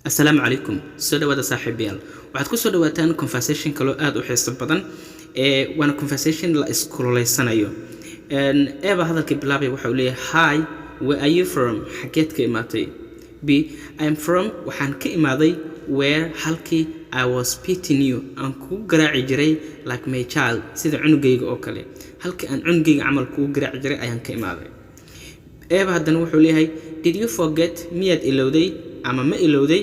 السلام عليكم soo dhawaada saaxiibayaal waxaad ku soo dhawaataan conversation kale aad u xiiso badan waana conversation la iskuuleysanayo eeba hadalkii bilaabay waxa uu leeyahay hi where are you from xageed ka imaatay b I am from waxaan ka imaaday where halkii I was beating you aan ku garaaci jiray like my child sida cunugayga oo kale halkii aan cunugayga camal ku garaaci jiray ayaan ka imaaday eeba haddana wuxuu leeyahay did you forget miyaad ilowday ama ma ilowday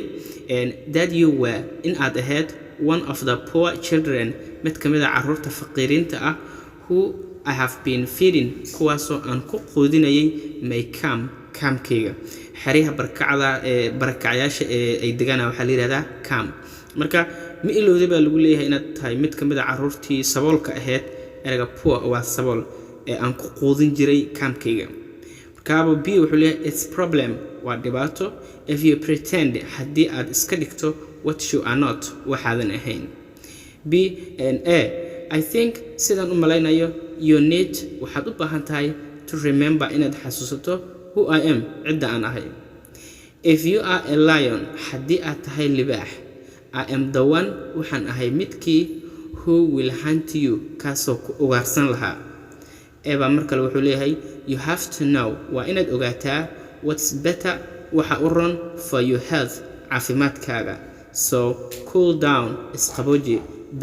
that you were in ad ahead one of the poor children mid kamida carruurta faqiiriinta ah who I have been feeding kuwaasoo aan ku quudinayay my camkayga xariha barakacayaasha ay deganaa waxaa la yiraahdaa camp marka ma ilowday baa lagu leeyahay inaad tahay mid kamida carruurtii saboolka ahayd erga poor waa sabool aan ku quudin jiray camkayga Cabo B wuxuu leeyahay it's problem waa dhibaato if you pretend haddii aad iska dhigto what you are not waxaadan ahayn B and A I think sidaan u malaynayo you need waxaad u baahan tahay to remember inaad xasuusato who I am cidda aan ahay if you are a lion haddii aad tahay libaax I am the one waxaan ahay midkii who will hunt you kaasoo ku ugaarsan lahaa Eba markale wuxuu leeyahay you have to know waa inaad ogaataa what's better waxa u ron for your health caafimaadkaaga so cool down isqabooji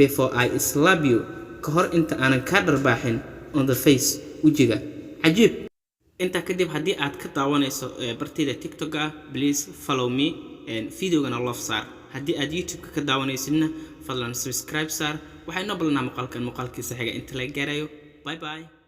before I slap you kahor inta aanan ka dharbaaxin on the face wajiga cajiib inta kadib haddii aad ka daawanayso bartida TikTok please follow me and videogana love saar haddii aad YouTube ka daawanaysidna fadlan subscribe saar waxay noo balnaa muuqaalkiisa xiga inta la gaarayo bye bye